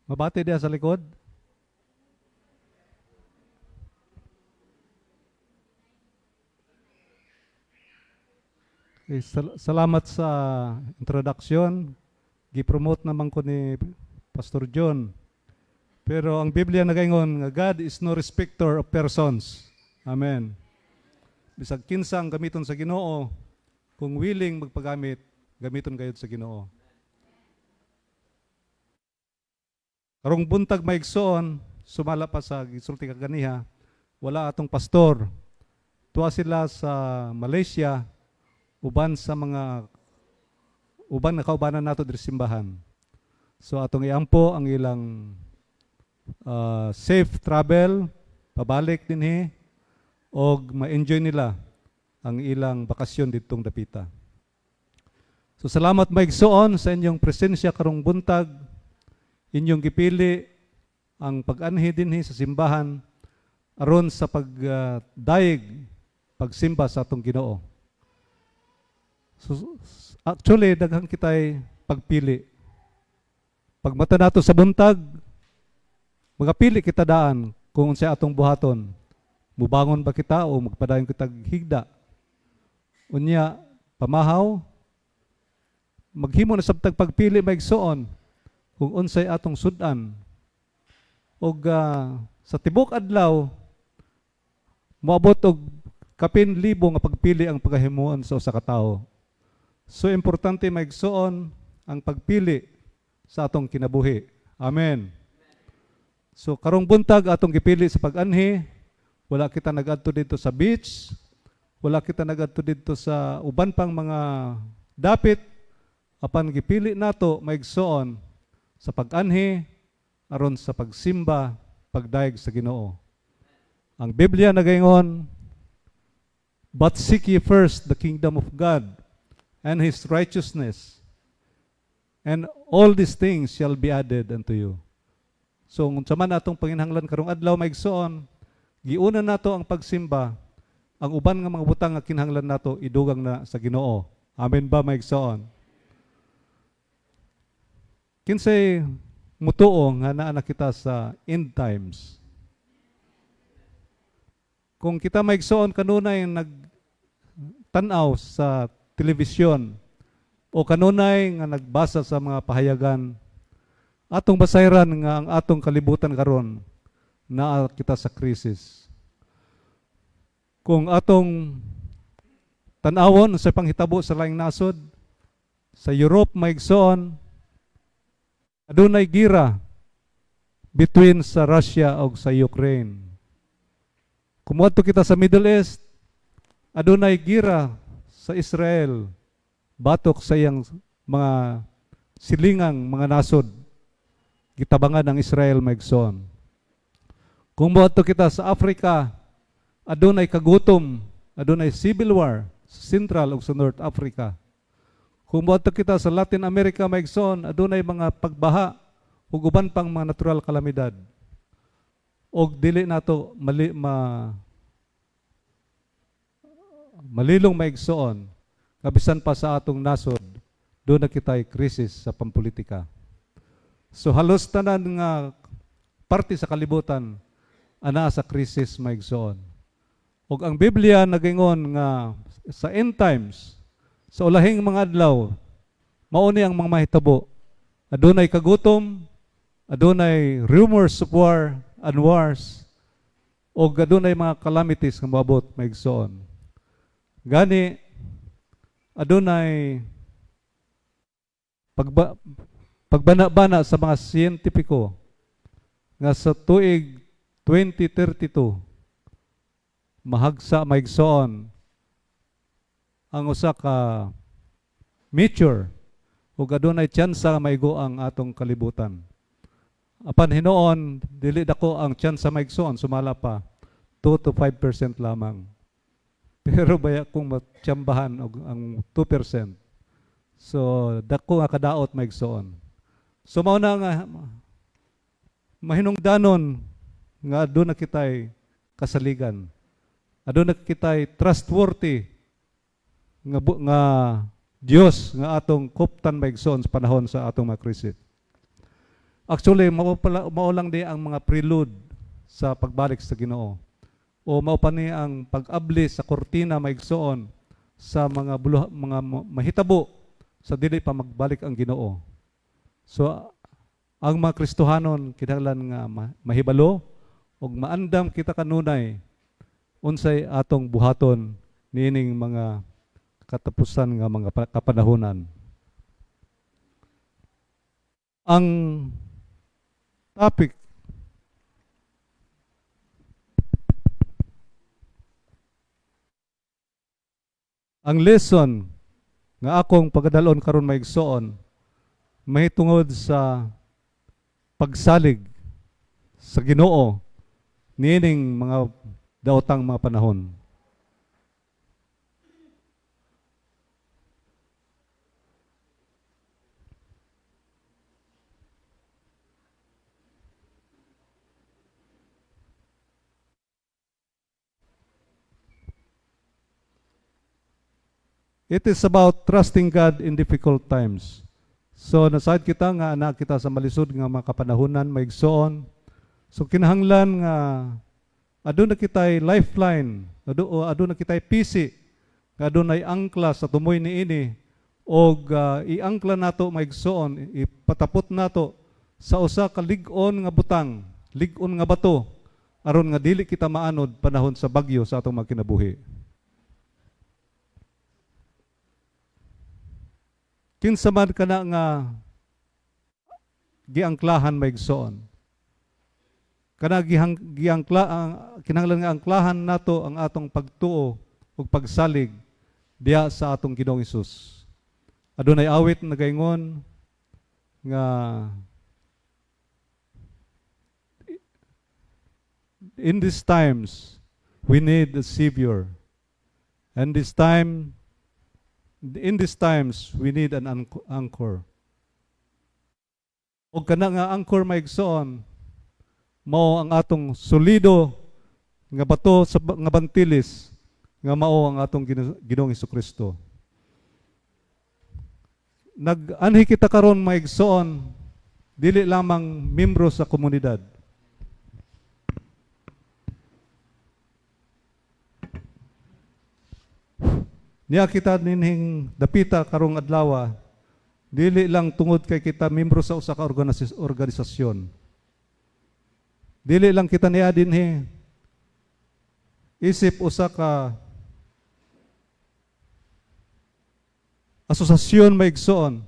Mabati diya sa likod. Salamat sa introduction. Gi-promote naman ko ni Pastor John. Pero ang Biblia nagaingon nga God is no respecter of persons. Amen. Bisag kinsang gamiton sa Ginoo, kung willing magpagamit, gamiton gayud sa Ginoo. Karong buntag maigsoon, sumala pa sa gisulti kaganiha, wala atong pastor. Tuwa sila sa Malaysia, uban na kaubanan nato diri simbahan. So atong iampo ang ilang safe travel pabalik dinhi og ma-enjoy nila ang ilang bakasyon ditong dapita. So salamat maigsoon sa inyong presensya karong buntag. Inyong gipili ang pag-anhi dinhi sa simbahan aron sa pagdaig pagsimba sa atong Ginoo. So, actually daghang kitay pagpili. Pag mata nato sa buntag, magapili kita daan kung unsay atong buhaton. Mubangon ba kita o magpadayon kita higda? Unya pamahaw, maghimo na sabtag pagpili maigsoon kung unsay atong sudan. Og sa tibok adlaw, moabot og kapin libo nga pagpili ang pagahimuon sa usa ka tawo. So importante maigsoon ang pagpili sa atong kinabuhi. Amen. So karong buntag atong gipili sa pag-anhi, wala kita nagadto dito sa beach, wala kita nagadto dito sa uban pang mga dapit, apan gipili nato maigsoon sa pag-anhi aron sa pagsimba, pagdaig sa Ginoo. Ang Biblia nagaingon, "But seek ye first the kingdom of God and His righteousness, and all these things shall be added unto you." So, kung man atong panginhanglan karong adlaw maigsoon, giuna nato ang pagsimba, ang uban nga mga butang nga kinahanglan nato idugang na sa Ginoo. Amen ba maigsoon? Kinsay mutuo nga naa na kita sa end times. Kung kita maigsoon kanunay nagtanaw sa telebisyon o kanunay nga nagbasa sa mga pahayagan, atong basayran nga ang atong kalibutan karon naa kita sa krisis. Kung atong tanawon sa panghitabo sa laing nasod, sa Europe maigsoon, adunay gira between sa Russia o sa Ukraine. Kumuadto kita sa Middle East, adunay gira sa Israel, batok sa iyang mga silingang mga nasod. Gitabangan ang Israel maigsoon. Kung muadto kita sa Africa, adunay kagutom, adunay civil war sa Central ug sa North Africa. Kung muadto kita sa Latin America maigsoon, adunay mga pagbaha ug uban pang mga natural kalamidad. Og dili nato malilong maigsoon, kabisan pa sa atong nasod, doon na kita'y krisis sa pampolitika. So halos tanan nga parte sa kalibutan ana sa krisis maigsoon. Og ang Biblia nagingon nga sa end times, sa ulahing mga adlaw, mauni ang mga mahitabo. Adunay kagutom, adunay rumors of war and wars, o adunay mga calamities nga moabot maigsoon. Gani, adunay pagbana-bana sa mga siyentipiko nga sa tuig 2032, mahagsa maigsoon ang usa ka meteor ug adunay tsansa maigo ang atong kalibutan. Apan hinuon dili dako ang tsansa maigsoon, sumala pa 2 to 5% lamang. Pero baya kung matsambahan og ang 2%, so dako nga kadaot maigsoon. So mao na nga mahinungdanon nga aduna kitay kasaligan. Aduna kitay trustworthy nga Dios nga atong kuptan maigsoon sa panahon sa atong mga krisis. Actually, mao lang di ang mga prelude sa pagbalik sa Ginoo. O mao pa ni ang pag-abli sa kortina maigsoon sa mga mahitabo sa dili pa magbalik ang Ginoo. So ang mga Kristohanon kinahanglan nga mahibalo ug maandam kita kanunay unsay atong buhaton niining mga katapusan nga mga kapanahunan. Ang topic ang lesson nga akong pagdalon karon maigsoon mahitungod sa pagsalig sa Ginoo niining mga daotang mga panahon. It is about trusting God in difficult times. So nasayad kita nga anak kita sa malisod nga mga kapanahunan maigsoon. So kinahanglan nga aduna kitay lifeline, aduna kitay pisi, nga adunay angkla sa tumoy niini og iangkla nato maigsoon, ipatapot nato sa usa ka lig-on nga butang, lig-on nga bato aron nga dili kita maanod panahon sa bagyo sa atong mga kinabuhi. Kinsa man kana nga giangklahan maigsoon. Kana kinahanglan nga angklahan nato ang atong pagtuo ug pagsalig diha sa atong Ginoong Hesus. Adunay awit nagaingon nga in these times we need a Savior. And in these times we need an anchor. O kana nga anchor maigsoon mao ang atong solido nga bato sa nga bantilis nga mao ang atong Ginoong Hesukristo. Nag-anhi kita karon maigsoon dili lamang membro sa komunidad. Niya kita ninhing dapita karong adlaw, dili lang tungod kay kita membro sa usa ka organisasyon. Dili lang kita niya dinhi isip usa ka asosasyon maigsoon.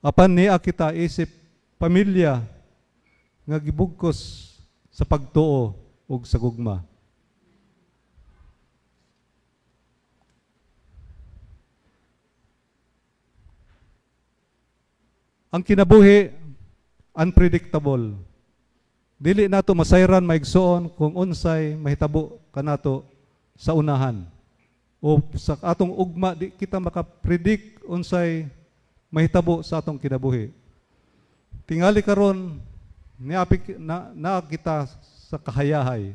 Apan niya kita isip pamilya nga gibugkos sa pagtuo ug sa gugma. Ang kinabuhi, unpredictable. Dili nato masayran maigsoon kung unsay mahitabo kanato sa unahan. O sa atong ugma, di kita makapredict unsay mahitabo sa atong kinabuhi. Tingali karon na kita sa kahayahay.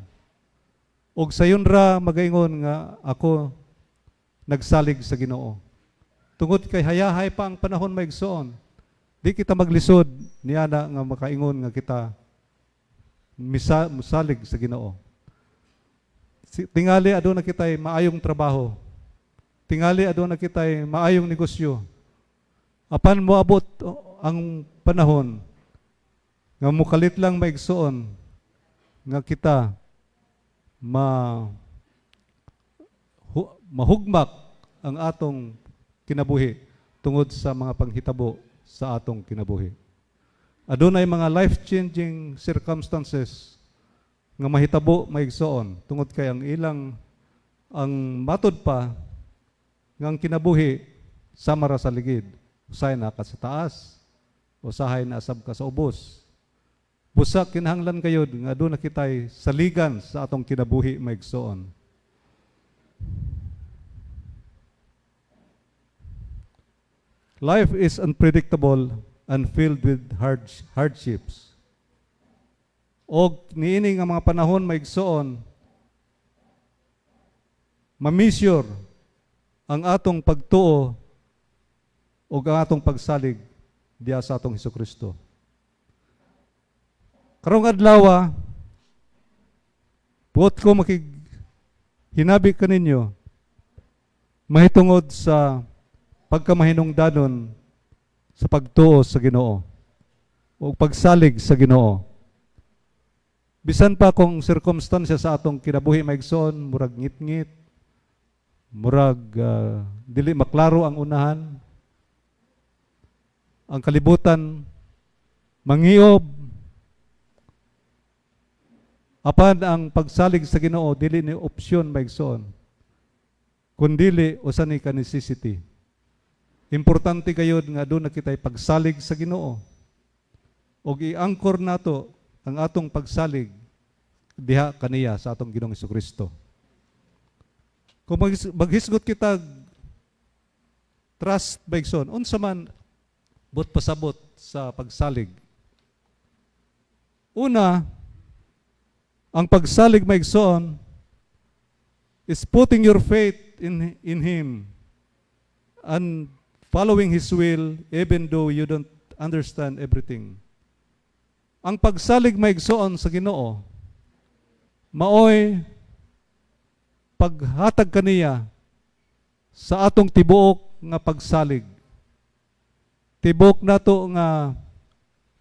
Og sayon ra magaingon nga ako nagsalig sa Ginoo. Tungod kay hayahay pa ang panahon maigsoon. Di kita maglisod niya na nga makaingon nga kita musalig sa Ginoo. Tingali aduna kitay maayong trabaho. Tingali aduna kitay maayong negosyo. Apan moabot ang panahon nga mukalit lang maigsoon nga kita mahugmak ang atong kinabuhi tungod sa mga panghitabo sa atong kinabuhi. Adunay mga life-changing circumstances nga mahitabo maigsoon tungod kay ang matod pa nga ang kinabuhi sama ra sa ligid. Usahay na ka sa taas, usahay na asab ka sa ubos. Busa kinahanglan kayod nga aduna kitay saligan sa atong kinabuhi maigsoon. Life is unpredictable and filled with hardships. O niini nga mga panahon maigsoon, mamisure ang atong pagtuo o ang atong pagsalig diya sa atong Hesukristo. Karong adlaw, buot ko hinabi kaninyo mahitungod sa pagkamahinungdanon sa pagtuo sa Ginoo o pagsalig sa Ginoo. Bisan pa kung circumstansya sa atong kinabuhi maigsoon, murag ngit-ngit, murag dili maklaro ang unahan, ang kalibutan mangiob, apan ang pagsalig sa Ginoo dili ni opsyon maigsoon, kundili usa ni ka necessity. Importante kayod nga doon na kita'y pagsalig sa Ginoo. Og i-angkor nato ang atong pagsalig diha kaniya sa atong Ginoong Hesukristo. Kung maghisgot kita trust maigsoon, unsa man but pasabot sa pagsalig. Una, ang pagsalig maigsoon is putting your faith in Him and following His will even though you don't understand everything. Ang pagsalig maigsoon sa Ginoo maoy paghatag kaniya sa atong tibuok nga pagsalig. Tibuok nato nga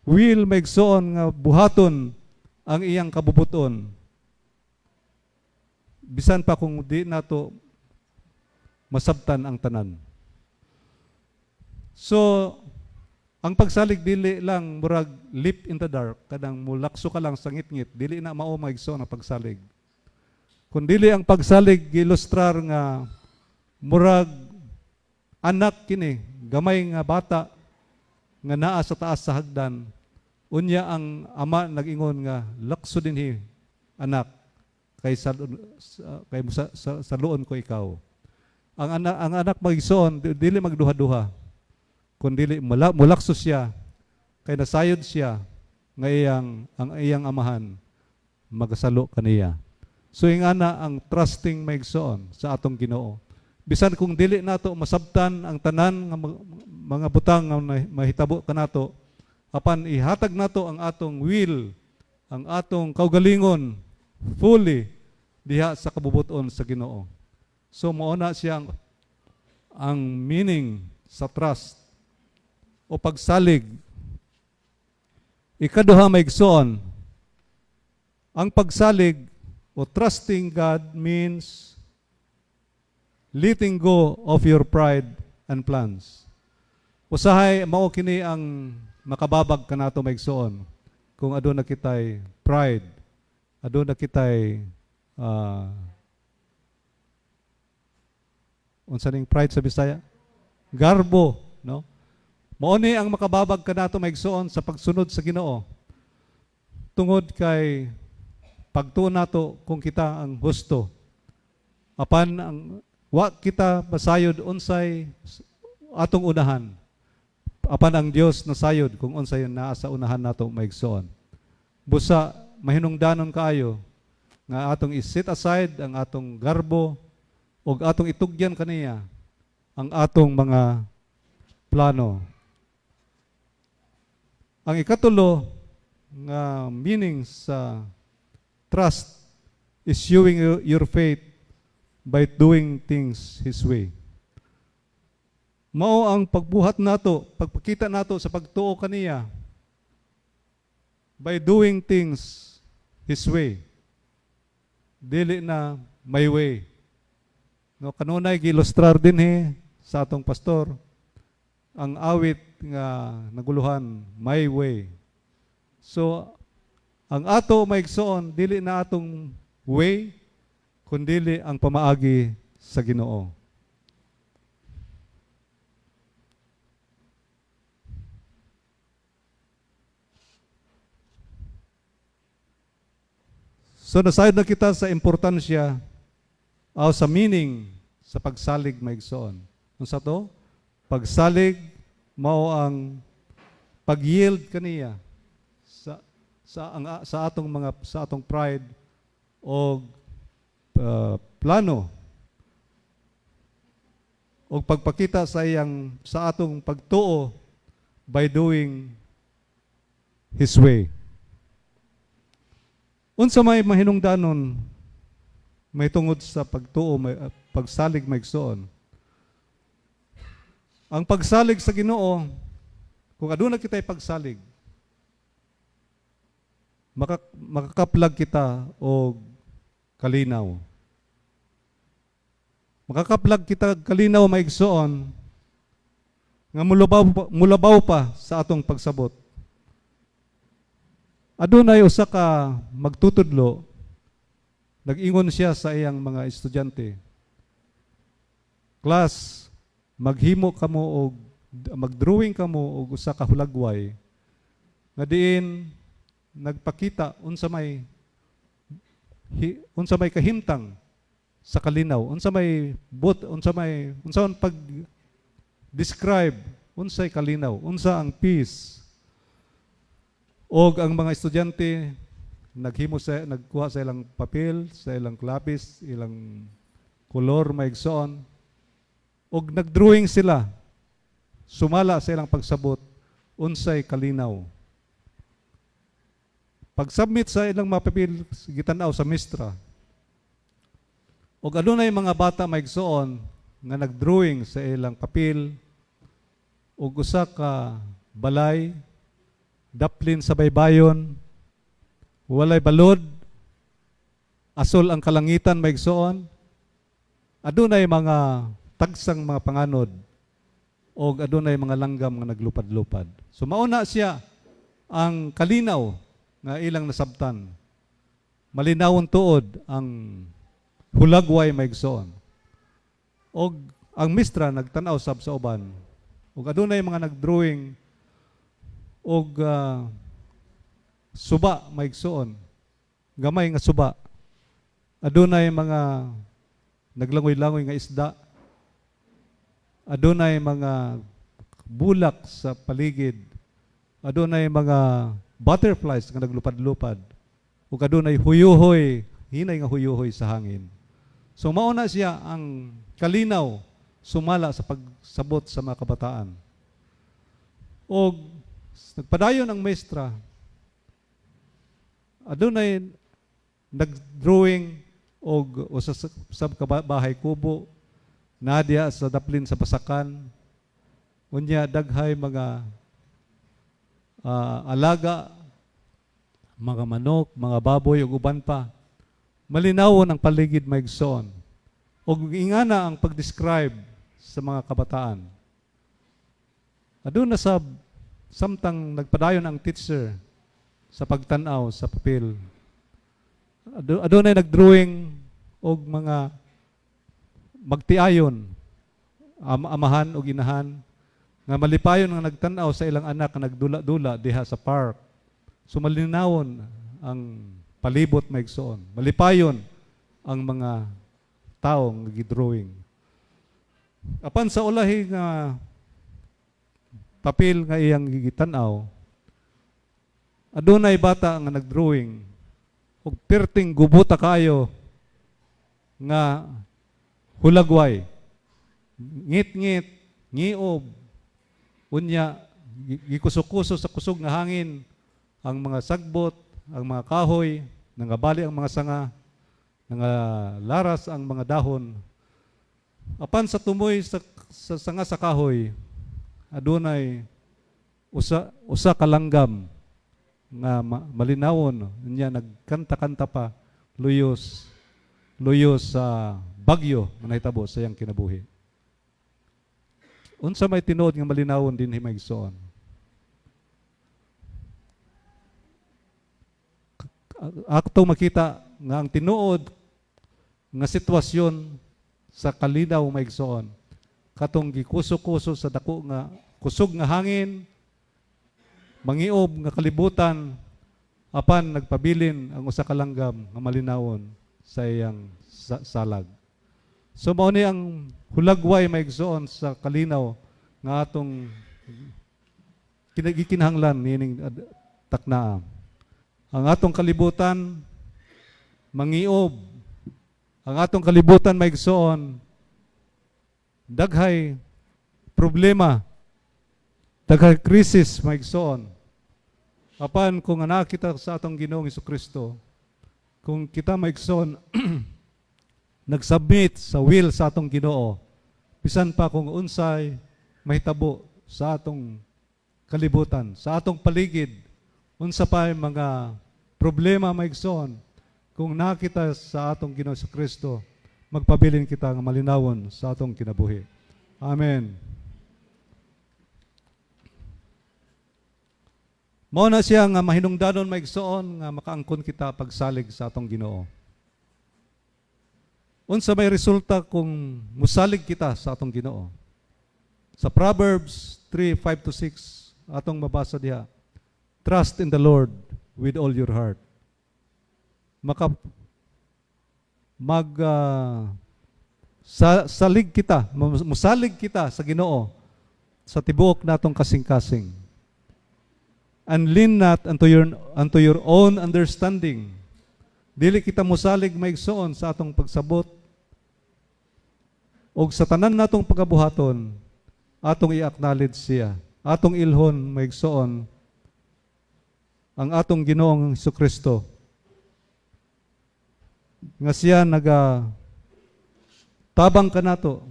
will maigsoon nga buhaton ang iyang kabubuton. Bisan pa kung di nato masabtan ang tanan. So, ang pagsalig dili lang murag leap in the dark, kadang mulakso ka lang sa ngit-ngit, dili na mao maigsoon ang pagsalig. Kung dili ang pagsalig ilustrar nga murag anak kini, gamay nga bata nga naa sa taas sa hagdan, unya ang ama nag-ingon nga lakso dinhi anak kay sa luon ko ikaw. Ang anak maigsoon dili magduha-duha, kundi mulakso siya kay nasayod siya nga ang iyang amahan magasalo kaniya. So ingana ang trusting maigsoon sa atong Ginoo. Bisan kung dili nato masabtan ang tanan nga mga butang nga mahitabo kanato, apan ihatag nato ang atong will, ang atong kaugalingon fully diha sa kabubuton sa Ginoo. So mao na siya ang meaning sa trust o pagsalig. Ikaduha maigsoon, ang pagsalig o trusting God means letting go of your pride and plans. Usahay mao kini ang makababag kanato maigsoon kung aduna kitay pride, aduna kitay unsa ning pride sa Bisaya? Garbo, no? Mao ni ang makababag kanato maigsoon sa pagsunod sa Ginoo. Tungod kay pagtuon nato kung kita ang husto. Apan ang wa kita masayod unsay atong unahan. Apan ang Dios nasayod kung unsay naa sa unahan nato maigsoon. Busa mahinungdanon kaayo nga atong i-set aside ang atong garbo ug atong itugyan kaniya ang atong mga plano. Ang ikatulo nga meaning sa trust is showing your faith by doing things His way. Mao ang pagbuhat nato, pagpakita nato sa pagtuo kaniya by doing things His way. Dili na my way. No, kanunay gilustrar din sa atong pastor ang awit nga naguluhan, my way. So, ang ato maigsoon, dili na atong way, kundili ang pamaagi sa Ginoo. So, nasayod na kita sa importansya o sa meaning sa pagsalig maigsoon. Ano sa to? Pagsalig mao ang pag-yield kaniya sa atong pride o plano o pagpakita sa atong pagtuo by doing His way. Unsa may mahinungdanon may tungod sa pagtuo, may, pagsalig maigsoon. Ang pagsalig sa Ginoo, kung aduna kita'y pagsalig, makakaplag kita o kalinaw. Makakaplag kita kalinaw maigsoon nga mulabaw pa sa atong pagsabot. Adunay usa ka magtutudlo, nag-ingon siya sa iyang mga estudyante, class, maghimo kamo og magdrawing kamo og usa ka hulagway nga diin nagpakita unsa may kahimtang sa kalinaw, unsa may pag describe unsay kalinaw, unsa ang peace. Og ang mga estudyante nagkuha sa ilang papel, sa ilang lapis, ilang kolor maigsoon, og nagdrawing sila, sumala sa ilang pagsabot unsay kalinaw. Pag-submit sa ilang mga papel, gitanaw sa mistra, og adunay mga bata maigsoon nga nagdrawing sa ilang papel og usa ka balay, daplin sa baybayon, walay balod, asol ang kalangitan maigsoon. Adunay mga tagsang mga panganod o adunay mga langgam nga naglupad-lupad. So mauna siya ang kalinaw nga ilang nasabtan. Malinawon tuod ang hulagway maigsoon. Og ang mistra nagtanaw sab sa uban. Og adunay mga nagdrawing og suba maigsoon. Gamay nga suba. Adunay mga naglangoy-langoy nga isda. Adunay mga bulak sa paligid. Adunay mga butterflies nga naglupad-lupad. Ug adunay huyuhoy, hinay nga huyuhoy sa hangin. So mauna siya ang kalinaw sumala sa pagsabot sa mga kabataan. Og nagpadayon ang maestra. Adunay nagdrawing og usab ka bahay kubo nadia sa daplin sa pasakan. Unya daghay mga alaga, mga manok, mga baboy ug uban pa. Malinawon ang paligid maigsoon. Og ingana ang pag-describe sa mga kabataan. Aduna sab samtang nagpadayon ang teacher sa pagtanaw sa papel. Adunay nagdrawing og mga magtiayon, amahan o inahan, nga malipayon nga nagtanaw sa ilang anak nga nagdula-dula diha sa park. So malinawon ang palibot maigsoon. Malipayon ang mga tao nga gidrawing. Apan sa ulahi nga papel nga iyang gigitanaw, adunay bata nga nagdrawing og perting gubuta kayo nga hulagway, ngit-ngit, ngiob, unya gikuso-kuso sa kusog nga hangin ang mga sagbot, ang mga kahoy, nangabali ang mga sanga, laras ang mga dahon. Apan sa tumoy sa sanga sa kahoy, adunay usa ka langgam nga malinawon, unya nagkanta-kanta pa luyos sa bagyo nga nahitabo sa iyang kinabuhi. Unsa may tinuod nga malinawon din himaigsoon. Ako makita nga ang tinuod nga sitwasyon sa kalinaw maigsoon katong gikuso-kuso sa dako nga kusog nga hangin, mangiob nga kalibutan, apan nagpabilin ang usa ka langgam nga malinawon sa iyang salag. So mao ni ang hulagway maigsoon sa kalinaw nga atong gikinahanglan nining taknaa. Ang atong kalibutan mangiob. Ang atong kalibutan maigsoon daghay problema, daghay krisis maigsoon. Apan kung anak kita sa atong Ginoong Hesukristo, kung kita maigsoon nagsubmit sa will sa atong Ginoo, bisan pa kung unsay mahitabo sa atong kalibutan, sa atong paligid, unsa pa yung mga problema maigsoon, kung nakita sa atong Ginoo sa Kristo, magpabilin kita nga malinawon sa atong kinabuhi. Amen. Mao na siya nga mahinungdanon maigsoon nga makaangkon kita pagsalig sa atong Ginoo. Unsa may resulta kung musalig kita sa atong Ginoo? Sa Proverbs 3:5-6 atong mabasa diha. Trust in the Lord with all your heart. Salig kita, musalig kita sa Ginoo sa tibuok natong kasing-kasing. And lean not unto your own understanding. Dili kita musalig maigsoon sa atong pagsabot o sa tanan natong pagabuhaton, atong i-acknowledge siya, atong ilhon maigsoon ang atong Ginoong Jesucristo. Nga siya tabang ka nato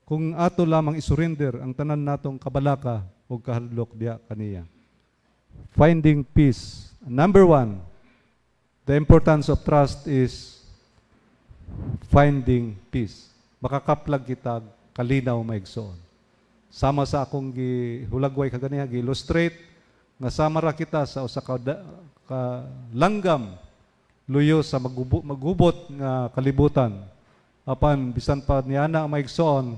kung ato lamang isurrender ang tanan natong kabalaka o kahadlok diya kaniya. Finding peace. Number 1, the importance of trust is finding peace. Makakaplag kita kalinaw maigsoon. Sama sa akong gihulagway kaganiya, gi-illustrate nga sama ra kita sa usa ka langgam luyo sa maghubot nga kalibutan. Apan bisan pa niana maigsoon,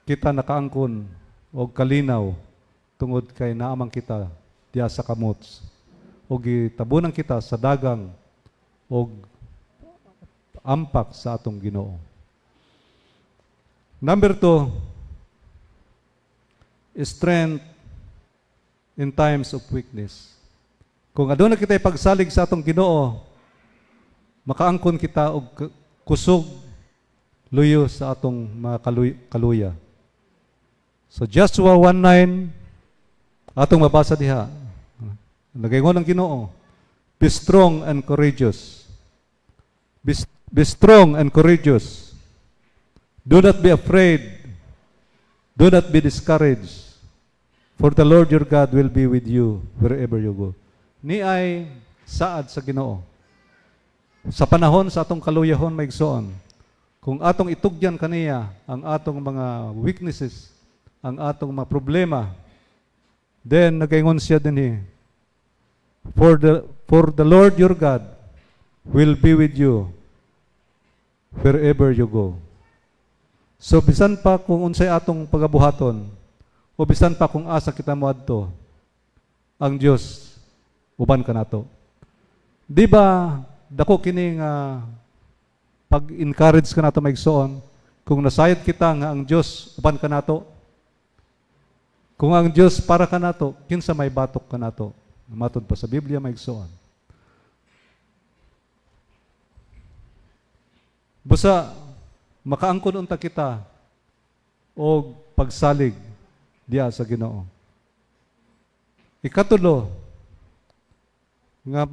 kita nakaangkon og kalinaw tungod kay naamang kita diya sa kamots. O gitabunan kita sa dagang o ampak sa atong Ginoo. Number 2, strength in times of weakness. Kung aduna kita pagsalig sa atong Ginoo, makaangkon kita og kusog luyo sa atong mga kaluya. So Joshua 1:9 atong mabasa diha. Nagaingon ang Ginoo, be strong and courageous. Be strong and courageous. Do not be afraid. Do not be discouraged. For the Lord your God will be with you wherever you go. Ni ay saad sa Ginoo. Sa panahon sa atong kaluyahon maigsoon, kung atong itugyan kaniya ang atong mga weaknesses, ang atong mga problema, then nagaingon siya dinhi, for the Lord your God will be with you wherever you go. So bisan pa kung unsay atong pagabuhaton, o bisan pa kung asa kita moadto, ang Dios uban ka nato. Di ba dako kini nga pag-encourage ka nato maigsoon, kung nasayod kita nga ang Dios uban ka nato, kung ang Dios para ka nato, kinsa may batok ka nato? Matod pa sa Biblia maigsoon. Busa makaangkon unta kita og pagsalig diya sa Ginoo. Ikatulo, nga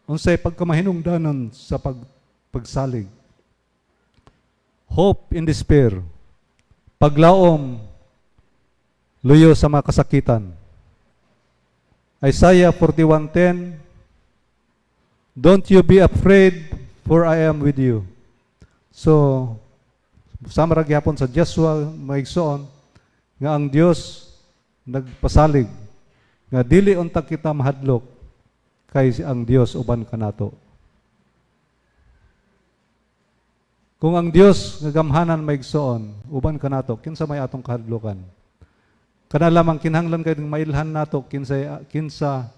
unsay pagkamahinungdanon sa pagsalig. Hope in despair. Paglaom luyo sa mga kasakitan. Isaiah 41:10, don't you be afraid, for I am with you. So, sama ra gyapon sa Joshua maigsoon nga ang Dios nagpasalig nga dili unta kita mahadlok kay ang Dios uban kanato. Kung ang Dios nga gamhanan maigsoon uban kanato, kinsa may atong kahadlokan? Kana lamang kinahanglan kay mailhan nato kinsa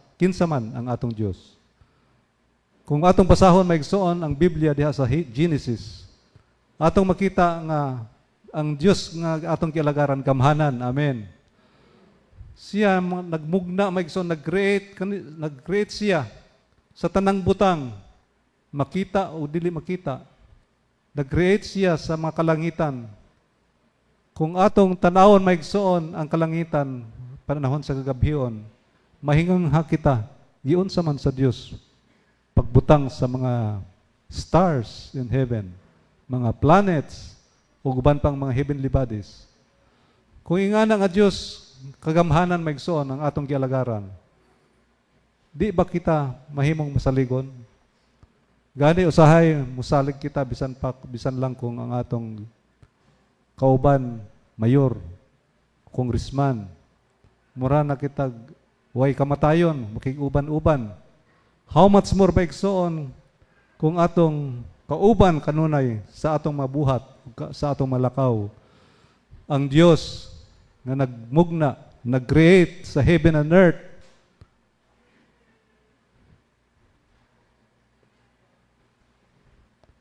man ang atong Dios. Kung atong basahon maigsoon ang Biblia diha sa Genesis, atong makita nga ang Dios nga atong kilagaran gamhanan. Amen. Siya nagmugna maigsoon, nag-create siya sa tanang butang, makita o dili makita. Nag-create siya sa mga kalangitan. Kung atong tanawon maigsoon ang kalangitan panahon sa kagabhion, mahingang ha kita giunsa man sa Dios butang sa mga stars in heaven, mga planets, o guban pang mga heavenly bodies. Kung ingana nga Diyos, kagamhanan maigsoon ang atong gialagaran, di ba kita mahimong masaligon? Gani usahay musalig kita bisan lang kung ang atong kauban mayor, congressman, mura na kita way kamatayon, makiguban-uban. How much more maigsoon kung atong kauban kanunay sa atong mabuhat, sa atong malakaw, ang Dios nga nagmugna, nag-create sa heaven and earth.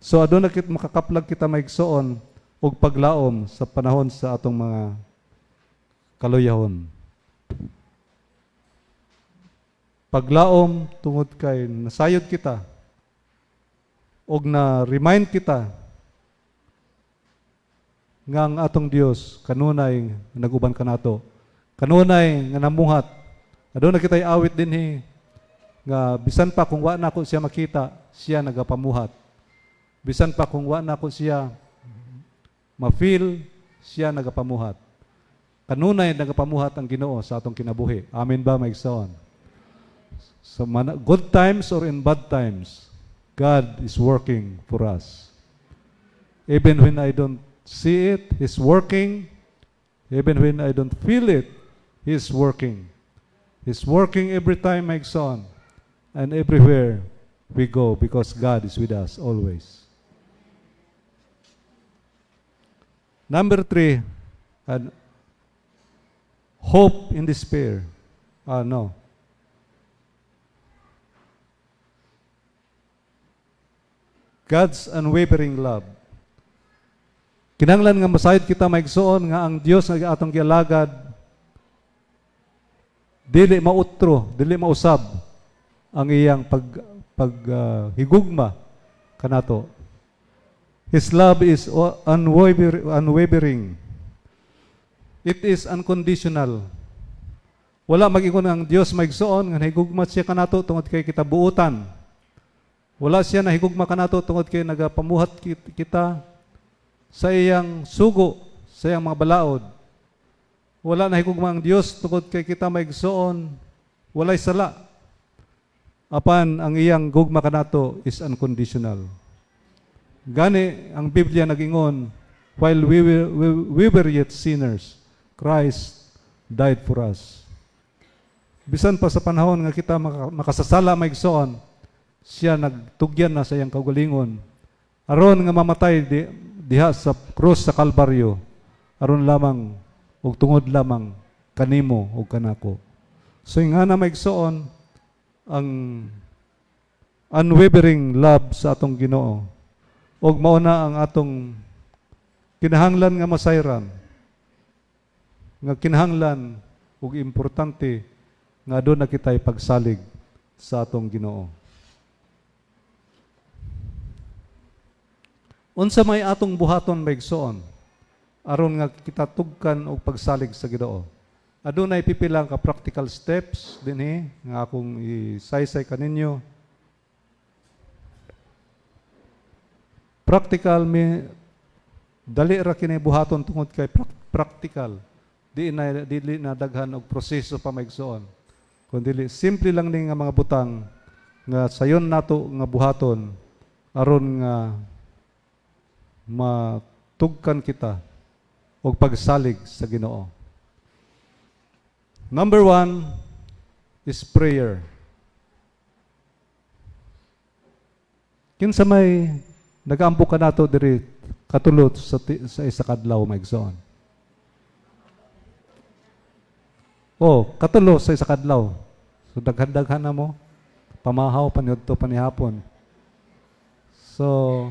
So aduna kit makakaplag kita maigsoon og paglaom sa panahon sa atong mga kaluyahon. Paglaom tungod kay nasayod kita og na remind kita nga ang atong Dios kanunay naguban kanato. Kanunay nga namuhat. Aduna kitay awit dinhi nga bisan pa kung wa nako siya makita, siya nagapamuhat. Bisan pa kung wa nako siya ma-feel, siya nagapamuhat. Kanunay nagapamuhat ang Ginoo sa atong kinabuhi. Amen ba maigsoon? So good times or in bad times, God is working for us. Even when I don't see it, He's working. Even when I don't feel it, He's working. He's working every time maigsoon and everywhere we go because God is with us always. Number 3, hope in despair. No. God's unwavering love. Kinahanglan nga masayod kita maigsoon nga ang Dios nga atong gialagad dili mautro, dili mausab ang iyang higugma kanato. His love is unwavering. It is unconditional. Wala mag-ingon ang Dios maigsoon nga nahigugma siya kanato tungod kay kita buutan. Wala siya nahigugma kanato tungod kay nagapamuhat kita sa iyang sugo, sa iyang mga balaod. Wala nahigugma ang Dios tungod kay kita maigsoon, walay sala. Apan ang iyang gugma kanato is unconditional. Gani ang Biblia nagingon, while we were yet sinners, Christ died for us. Bisan pa sa panahon nga kita makasasala maigsoon, siya nagtugyan na sa iyang kaugalingon. Aron nga mamatay diha sa krus sa Kalbaryo, aron lamang ug tungod lamang kanimo ug kanako. So nga na maigsoon ang unwavering love sa atong Ginoo. Og mauna ang atong kinahanglan nga masayran, nga kinahanglan ug importante nga doon na kita'y pagsalig sa atong Ginoo. Unsa may atong buhaton maigsoon aron nga kita tugkan og pagsalig sa Ginoo. Adunay pipila ka practical steps dinhi nga akong isaysay kaninyo. Practical dali ra kini buhaton tungod kay practical. Dili na daghan og proseso pa maigsoon. Kundi simple lang ni nga mga butang nga sayon nato nga buhaton aron nga matugkan kita og pagsalig sa Ginoo. Number 1 is prayer. Kinsa may nag-ampo ka nato diri katulot sa isa kadlaw maigsoon. Katulo sa isa kadlaw. So daghan-daghan na mo pamahaw paniudto panihapon. So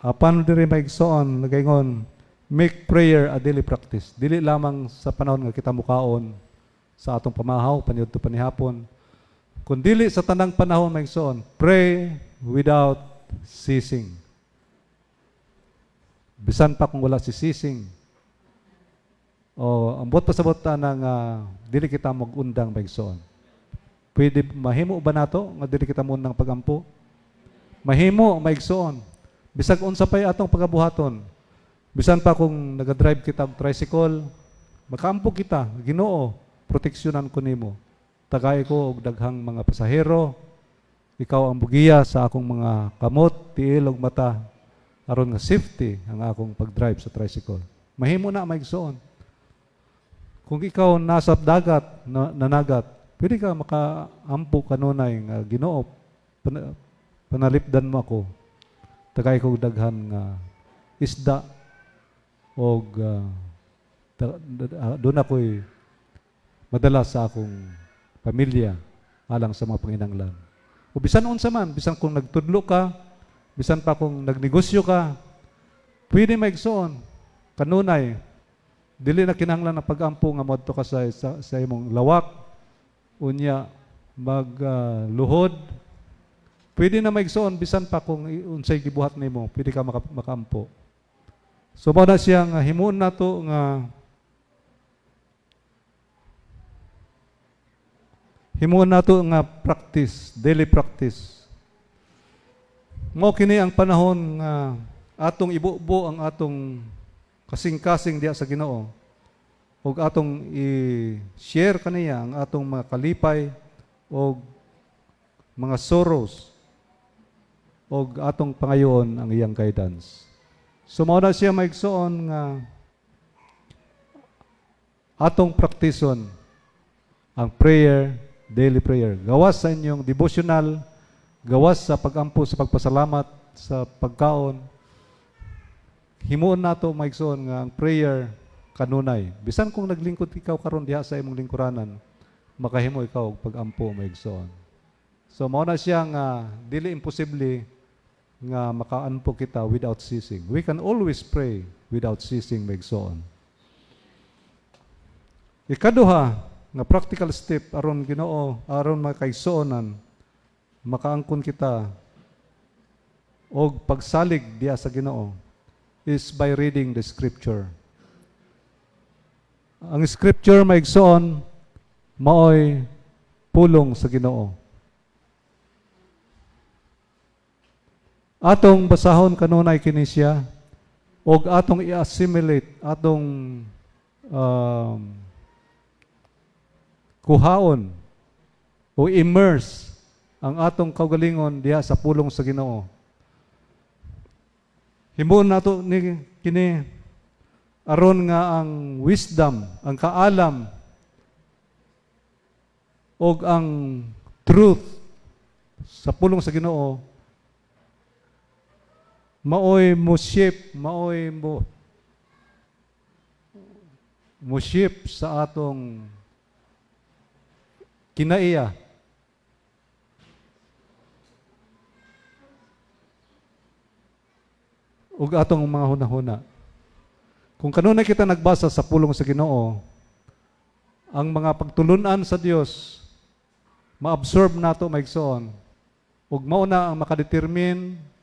apan diri maigsoon nagaingon make prayer a daily practice. Dili lamang sa panahon nga kita mukaon sa atong pamahaw paniudto panihapon. Kun dili sa tanang panahon maigsoon, pray without ceasing. Bisan pa kung wala si ceasing. Ambot pasabot ta nga dili kita mag-undang maigsoon. Pwede mahimo ba nato nga dili kita munang pagampo? Mahimo maigsoon. Bisag unsa pay atong pagabuhaton. Bisan pa kung nagadrive kita og tricycle, makaampo kita, Ginoo, proteksyonan ko nimo. Tagay ko og daghang mga pasahero. Ikaw ang bugiya sa akong mga kamot, tiil ug mata aron nga safety ang akong pagdrive sa tricycle. Mahimo na maigsoon. Kung ikaw nasa dagat, nanagat, pwede ka makaampo kanunay nga Ginoo, panalipdan mo ako. Tagay ko daghan nga isda og doon ako'y madala sa akong pamilya alang sa mga panginahanglan. O bisan unsa man, bisan kung nagtudlo ka, bisan pa kung nagnegosyo ka, pwede maigsoon kanunay. Dili na kinahanglan na pag-ampo nga modto ka sa imong lawak, unya magluhod. Pwede na maigsoon bisan pa kung unsay gibuhat nimo, pwede ka makaampo. So mao na siya nga himuon nato nga practice, daily practice. Mao kini ang panahon nga atong ibubo ang atong kasing-kasing diha sa Ginoo. Ug atong i-share kaniya ang atong mga kalipay ug mga sorrows ug atong pangayoon ang iyang guidance. So mao na siya maigsoon nga atong praktison ang prayer, daily prayer. Gawas sa inyong devotional, gawas sa pagampo sa pagpasalamat sa pagkaon. Himuon nato maigsoon nga ang prayer kanunay. Bisan kung naglingkod ikaw karon diha sa imong lingkuranan, makahimo ikaw og pagampo maigsoon. So mao na siya nga dili imposible nga makaanpo kita without ceasing. We can always pray without ceasing maigsoon. Ikaduha nga practical step aron Ginoo, aron makaigsuonan, makaangkon kita og pagsalig diha sa Ginoo is by reading the scripture. Ang scripture maigsoon maoy pulong sa Ginoo. Atong basahon kanunay kini siya og atong i-assimilate, atong kuhaon o immerse ang atong kaugalingon diha sa pulong sa Ginoo. Himuon nato ni kini aron nga ang wisdom, ang kaalam og ang truth sa pulong sa Ginoo maoy mo shape, maoy mo shape sa atong kinaiya. Ug atong mga hunahuna. Kung kanunay kita nagbasa sa pulong sa Ginoo, ang mga pagtulunan sa Dios ma-absorb nato maigsoon. Ug mao na ang makadetermine,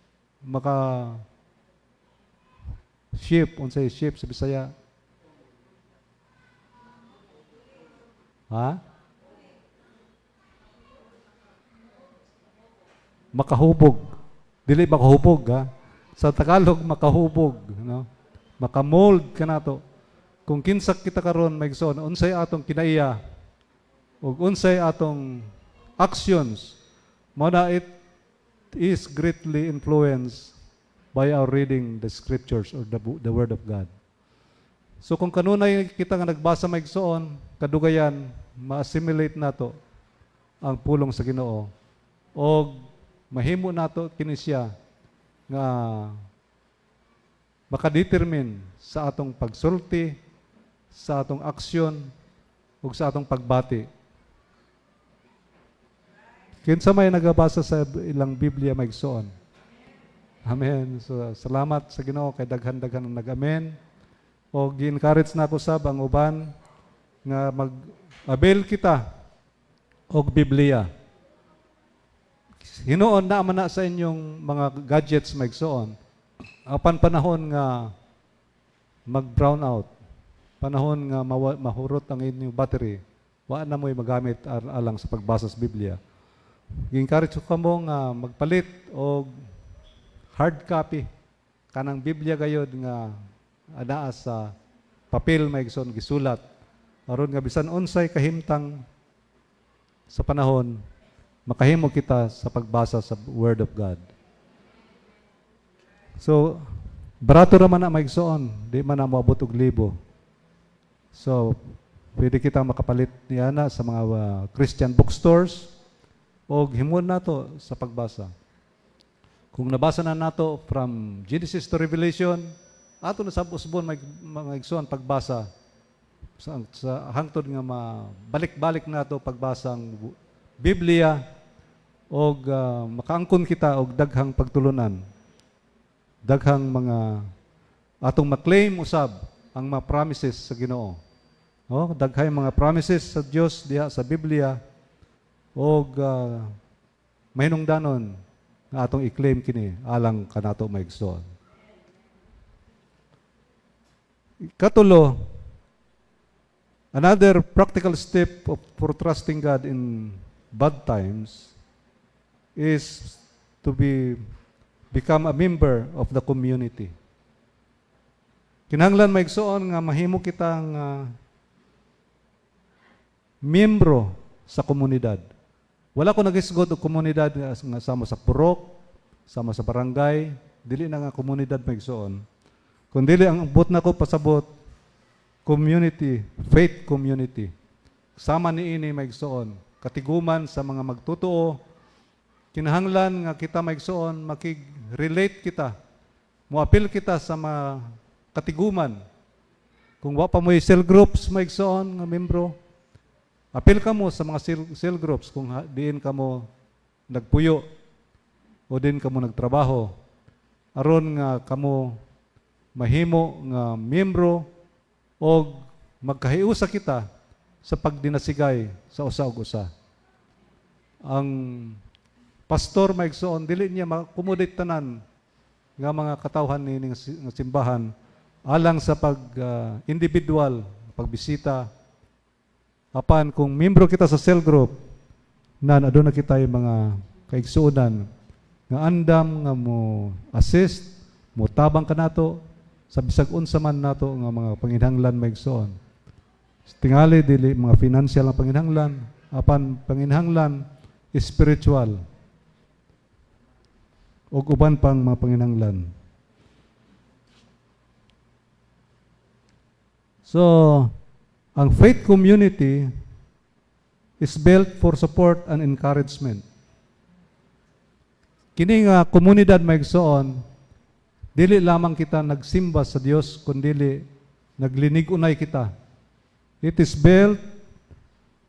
shape, unsay shape sa Bisaya? Ha? Makahubog. Dili makahubog, ha? Sa Tagalog, makahubog, no? Makamold ka nato. Kung kinsa kita karon maigsoon, unsay atong kinaiya ug unsay atong actions, mao na it is greatly influenced by our reading the scriptures or the word of God. So kung kanunay kita nga nagbasa maigsoon, kadugayan ma-assimilate nato ang pulong sa Ginoo og mahimo nato kini siya nga makadetermine sa atong pagsulti, sa atong aksyon, ug sa atong pagbati. Kinsa may nagabasa sa ilang Biblia maigsoon? Amen. So, salamat sa Ginoo kay daghan-daghan ang nag-amen. O gi-encourage na ko sab ang uban nga mag-avail kita og Biblia. Hinuon na man na sa inyong mga gadgets maigsoon. Apan panahon nga mag-brown out, panahon nga mahurot ang inyong battery, wa na mo'y magamit alang sa pagbasa sa Biblia. Gi-encourage ko kamo nga magpalit og hard copy kanang Biblia gayud nga anaa sa papel maigsoon gisulat aron nga bisan unsay kahimtang sa panahon makahimo kita sa pagbasa sa Word of God. So, barato raman na maigsoon, di man na moabot og libo. So, pwede kita makapalit niya na sa mga Christian bookstores o himon nato sa pagbasa. Kung nabasa na nato from Genesis to Revelation, ato na sa usbon mga igsoon pagbasa sa hangtod nga balik-balik nato pagbasang Biblia og makaangkon kita og daghang pagtulunan. Daghang mga atong maklaim usab ang mga promises sa Ginoo. Oh, daghay mga promises sa Dios diha sa Biblia og mahinungdanon nga atong i-claim kini alang kanato maigsoon. Katulo, another practical step for trusting God in bad times is to become a member of the community. Kinahanglan maigsoon nga mahimo kitang miyembro sa komunidad. Wala ko nagisgod og komunidad nga sama sa purok, sama sa barangay, dili na nga komunidad maigsoon. Kundi ang bot nako pasabot community, faith community. Sama niini maigsoon, katiguman sa mga magtotoo. Kinahanglan nga kita maigsoon makig-relate kita. Moapil kita sa mga katiguman. Kung wa pa mo'y cell groups maigsoon nga membro, apil ka mo sa mga cell groups kung diin ka mo nagpuyo o din ka mo nagtrabaho. Aron nga kamo mahimo nga membro o magkahiusa kita sa pagdinasigay sa usa ug usa. Ang pastor maigsoon dili niya makomodate tanan nga mga katawhan ni nga simbahan alang sa pag individual pagbisita. Apan kung membro kita sa cell group nan aduna kita yung mga kaigsuonan nga andam nga mo assist mo tabang kanato sa bisag unsa man nato nga mga panginhanglan maigsoon. Tingali dili mga financial na panginhanglan apan panginhanglan spiritual o uban pang mga panginhanglan. So, ang faith community is built for support and encouragement. Kini nga komunidad maigsoon, dili lamang kita nagsimba sa Dios kundi naglinig-unay kita. It is built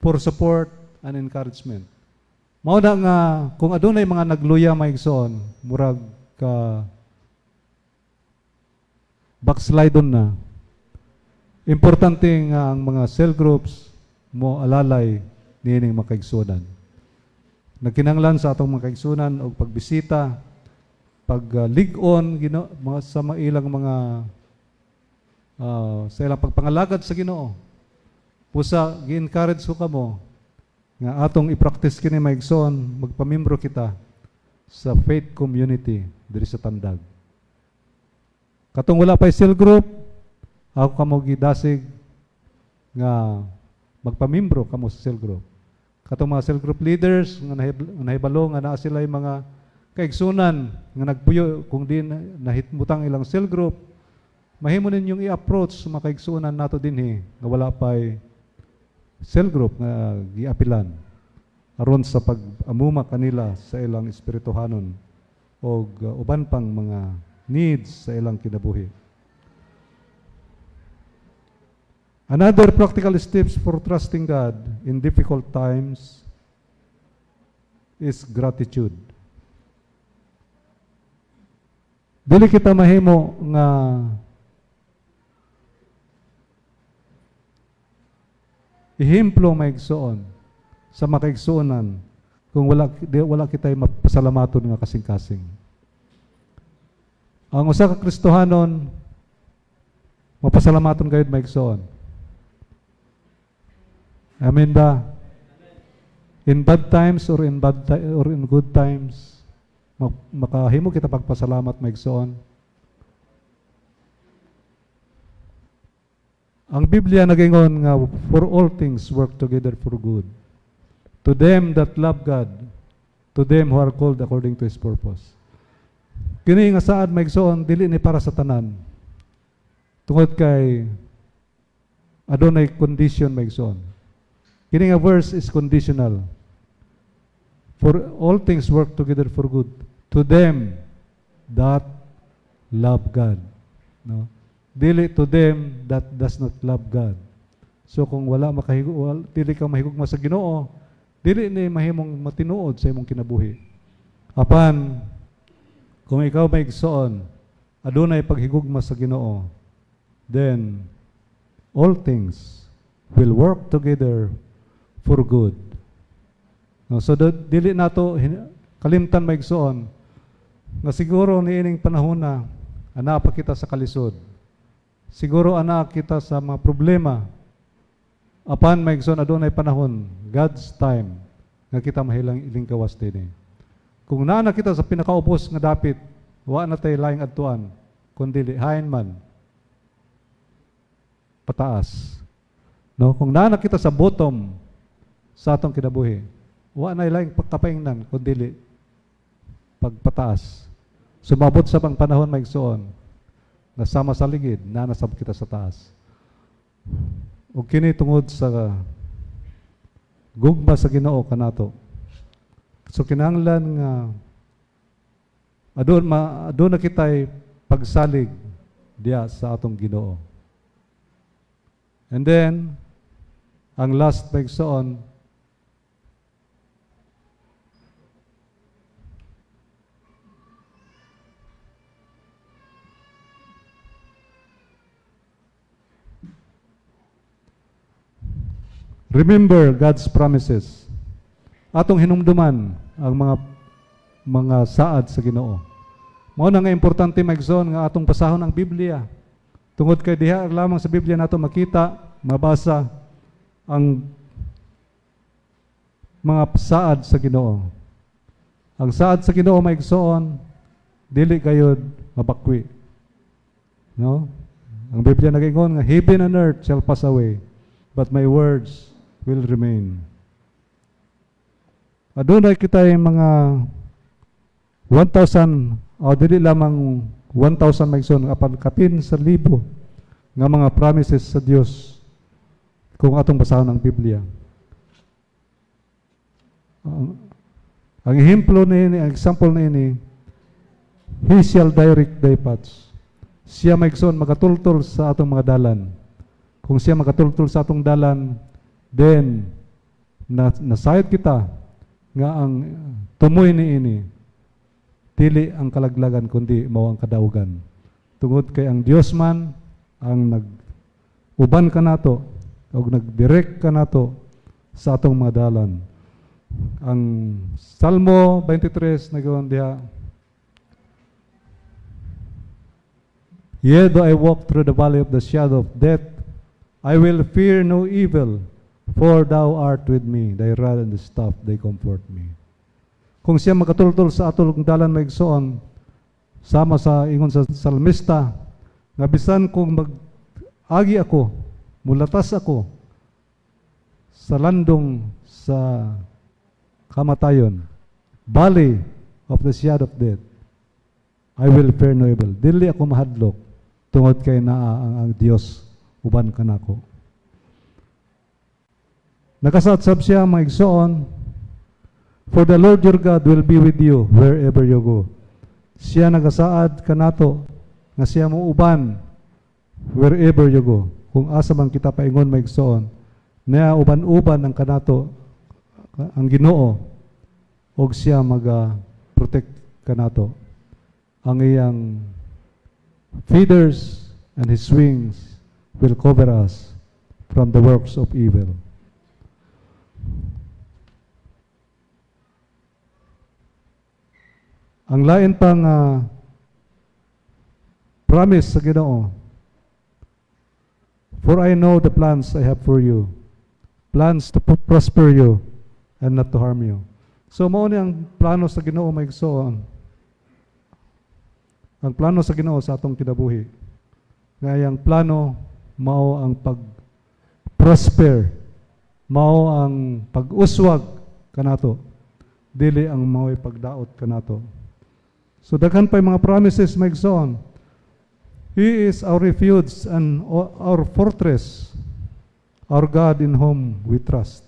for support and encouragement. Mao na nga kung adunay mga nagluya maigsoon, murag ka backslidon na. Importante nga ang mga cell groups mo alalay niining makaigsunan. Nagkinahanglan sa atong mga kaigsunan og pagbisita, pag-lig-on sa mga ilang mga sa ilang pagpangalagad sa Ginoo. Pusa gi-encourage ko kamo nga atong i-practice kini maigsoon, magpamimbro kita sa faith community diri sa Tandag. Katong wala pa cell group, ako kamo gidasig nga magpamimbro kamo sa cell group. Katong mga cell group leaders nga nahibalo nga naa sila yung mga kaigsunan nga nagpuyo kung di nahitmutang ilang cell group, mahimo ninyong i-approach sa mga kaigsunan nato dinhi nga wala pa'y cell group nga giapilan aron sa pag-amuma kanila sa ilang espirituhanon o uban pang mga needs sa ilang kinabuhi. Another practical steps for trusting God in difficult times is gratitude. Dili kita mahimo nga ihemplo maigsoon sa makaigsuonan kung wala kitay mapasalamaton nga kasing-kasing. Ang usa ka Kristohanon mapasalamaton gayud maigsoon. Amen ba? In bad times or or in good times, makahimo kita pagpasalamat maigsoon. Ang Biblia nagingon nga for all things work together for good. To them that love God, to them who are called according to His purpose. Kini nga saad maigsoon dili ni para sa tanan. Tungod kay adunay condition maigsoon. Kini nga verse is conditional. For all things work together for good to them that love God. No? Dili to them that does not love God. So kung dili ka mahigugma sa Ginoo, dili ni mahimong matinuod sa imong kinabuhi. Apan kung ikaw maigsoon, adunay paghigugma sa Ginoo, then all things will work together for good. No, so dili nato kalimtan maigsoon nga siguro niining panahon na ana pa kita sa kalisod. Siguro anak kita sa mga problema. Apan maigsoon adunay panahon, God's time, nga kita mahilang iling kawas din. Kung naana kita sa pinakaubos nga dapit, wa na tay laing adtuan, kundi hain man pataas. No, kung naana kita sa bottom sa atong kinabuhi, wa na laing pagkapaingnan kundi pagpataas. Sumabot sa pang panahon maigsoon, nasama sa ligid, nanasab kita sa taas. O kini tungod sa gugma sa Ginoo kanato. So kinahanglan nga adun na kitay pagsalig diya sa atong Ginoo. And then ang last maigsoon, remember God's promises. Atong hinumduman ang mga saad sa Ginoo. Mao na nga importante maigsoon nga atong pasahon ang Biblia. Tungod kay diha lamang sa Biblia nato makita, mabasa ang mga saad sa Ginoo. Ang saad sa Ginoo maigsoon dili gayud mabakwi. No? Ang Biblia nagingon nga heaven and earth shall pass away, but my words will remain. Adunay kitay mga 1,000 o dili lamang 1,000 maigsoon apan kapin sa libo nga mga promises sa Dios kung atong basahon ang Biblia. Ang ehemplo niini, ang example niini, He shall direct thy paths. Siya maigsoon magatultol sa atong mga dalan. Kung siya magatultol sa atong dalan, then nasayod kita nga ang tumoy niini dili ang kalaglagan kundi mao ang kadaugan. Tungod kay ang Dios man ang nag-uban kanato o nag-direct kanato sa atong mga dalan. Ang Salmo 23 nagawan diha, yea, though I walk through the valley of the shadow of death, I will fear no evil, for thou art with me, thy rod and the staff, they comfort me. Kung siya makatultol sa atong dalan maigsoon, sama sa ingon sa salmista, nga bisan kung mag-agi ako, mulatas ako sa landong sa kamatayon, valley of the shadow of death, I will fear no evil. Dili ako mahadlok, tungod kay naa ang Dios uban kanako. Nakasatsab siya maigsoon, for the Lord your God will be with you wherever you go. Siya nagasaad kanato nga siya mo uban wherever you go. Kung asa man kita paingon maigsoon, na uban-uban ang kanato ang Ginoo og siya maga-protect kanato. Ang iyang feathers and His wings will cover us from the works of evil. Ang lain pang promise sa Ginoo, for I know the plans I have for you, plans to prosper you and not to harm you. So mao ni ang plano sa Ginoo maigsoon. Ang plano sa Ginoo sa atong kinabuhi. Nga ang plano mao ang pag-prosper, mao ang pag-uswag kanato, dili ang mao'y pagdaot kanato. So daghan pa yung mga promises maigsoon. He is our refuge and our fortress, our God in whom we trust.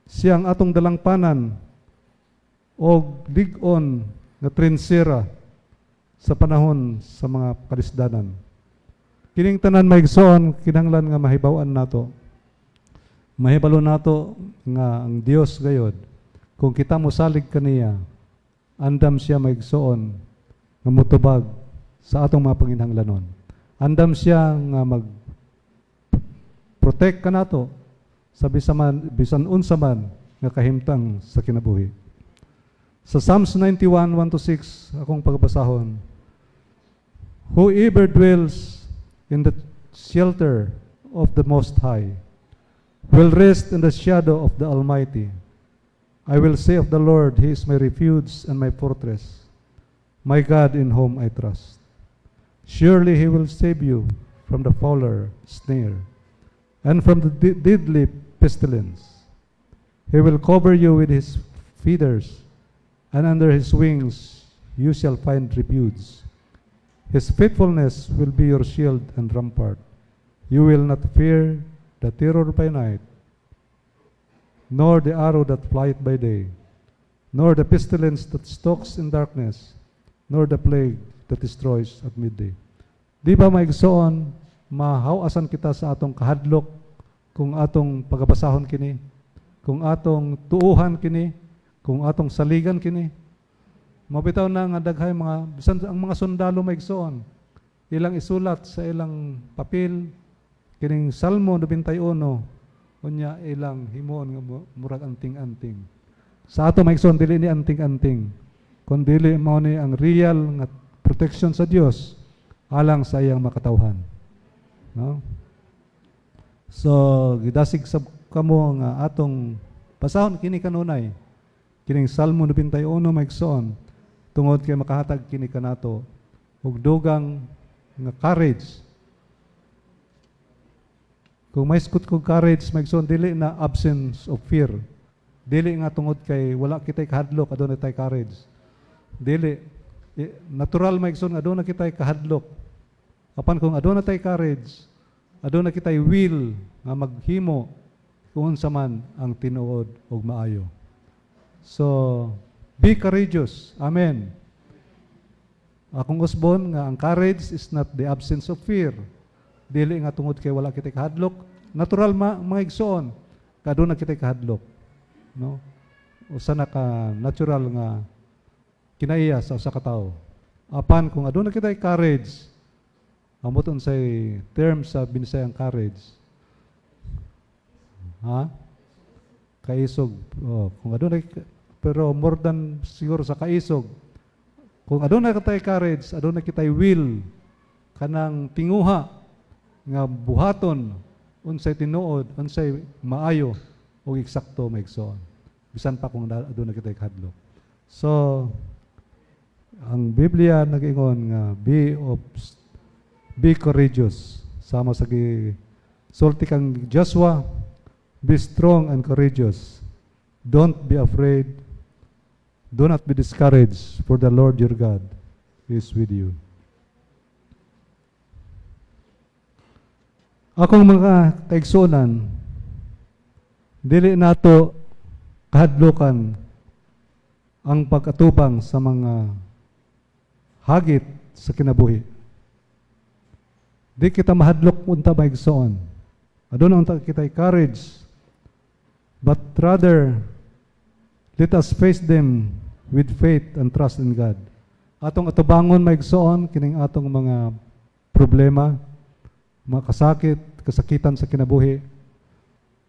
Siya ang atong dalangpanan o lig-on nga trinsera sa panahon sa mga kalisdanan. Kining tanan maigsoon, kinahanglan nga mahibaw-an nato. Mahibalo nato nga ang Dios gayod, kung kita mosalig kaniya, andam siya maigsoon nga mutubag sa atong mga panginhanglanon. Andam siya nga mag-protect kanato sa bisan unsa man nga kahimtang sa kinabuhi. Sa Psalms 91:1-6 akong pagbasahon. Whoever dwells in the shelter of the Most High will rest in the shadow of the Almighty. I will say of the Lord, He is my refuge and my fortress, my God in whom I trust. Surely He will save you from the fowler snare and from the deadly pestilence. He will cover you with His feathers, and under His wings you shall find refuge. His faithfulness will be your shield and rampart. You will not fear the terror by night, nor the arrow that flieth by day, nor the pestilence that stalks in darkness, nor the plague that destroys at midday. Di ba maigsoon, mahawasan kita sa atong kahadlok kung atong pagabasahon kini, kung atong tuuhan kini, kung atong saligan kini. Mabitaw na nga daghay mga bisan ang mga sundalo maigsoon, ilang isulat sa ilang papel kining Salmo 91, unya ilang himon nga murag anting-anting. Sa ato maigsoon dili ni anting-anting, kundi dili mao ni ang real nga protection sa Dios alang sa iyang makatawhan. No? So gidasig sa kamo nga atong basahon kini kanunay. Kining Salmo 91 maigsoon tungod kay makahatag kini kanato og dugang nga courage. Kung may skut kog courage maigsoon dili na absence of fear. Dili nga tungod kay wala kitay kahadlok aduna tay courage. Dili natural maigsoon nga aduna kitay kahadlok. Apan kung aduna tay courage, aduna kitay will nga maghimo kung unsa man ang tinuod og maayo. So be courageous. Amen. Akong usbon nga ang courage is not the absence of fear. Dili nga tungod kay wala kitay kahadlok. Natural mga igsoon, kaduna kitay kahadlok. No? Usa na ka natural nga kinaiya sa usa ka tawo. Apan kung aduna kitay courage, amoton say term sa Binisayang courage. Ha? Kaisog. Oh, kung aduna pero more than siguro sa kaisog. Kung aduna kitay courage, aduna kitay will kanang tinguha nga buhaton unsay tinuod, unsay maayo o eksakto maigsoon. Bisan pa kung aduna kitay kahadlok. So ang Biblia nag-ingon nga be courageous. Sama sa sulti kang Joshua, be strong and courageous. Don't be afraid. Do not be discouraged, for the Lord your God is with you. Akong mga kaigsunan, dili nato kahadlukan ang pag-atubang sa mga hagit sa kinabuhi. Di kita mahadlok unta maigsoon. Aduna unta kitay courage, but rather let us face them with faith and trust in God. Atong atubangon maigsoon kining atong mga problema, mga kasakitan sa kinabuhi,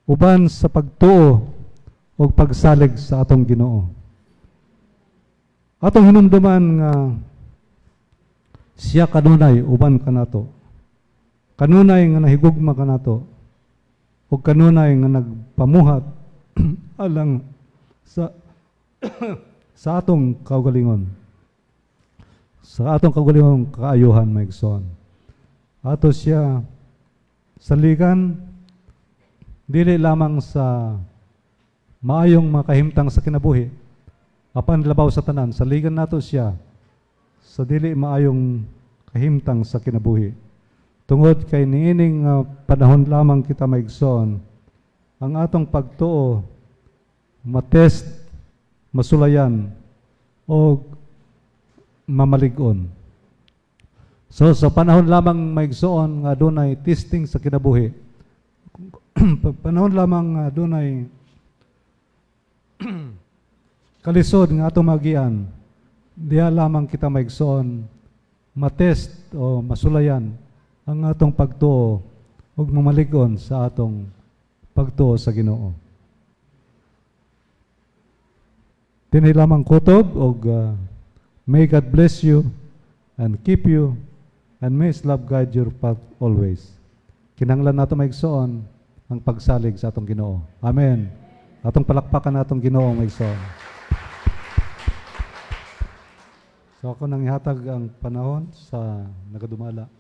uban sa pagtuo o pagsalig sa atong Ginoo. Atong hinumduman nga siya kanunay uban kanato. Kanunay nga nahigugma kanato. o kanunay nga nagpamuhat alang sa sa atong kaugalingon. Sa atong kaugalingon kaayuhan maigsoon. Ato siya saligan dili lamang sa maayong makahimtang sa kinabuhi, apan labaw sa tanan, saligan nato siya sa dili maayong kahimtang sa kinabuhi. Tungod kay niining panahon lamang kita maigsoon, ang atong pagtuo matest, masulayan o mamalig-on. So sa panahon lamang maigsoon nga adunay testing sa kinabuhi, panahon lamang nga adunay kalisod nga atong magian, diya lamang kita maigsoon matest o masulayan ang atong pagtuo ug mamalig-on sa atong pagtuo sa Ginoo. Dinhi lamang kutob og may God bless you and keep you and may His love guide your path always. Kinahanglan nato maigsoon ang pagsalig sa atong Ginoo. Amen. Atong palakpakan natong Ginoo maigsoon. So ako nang ihatag ang panahon sa nagadumala.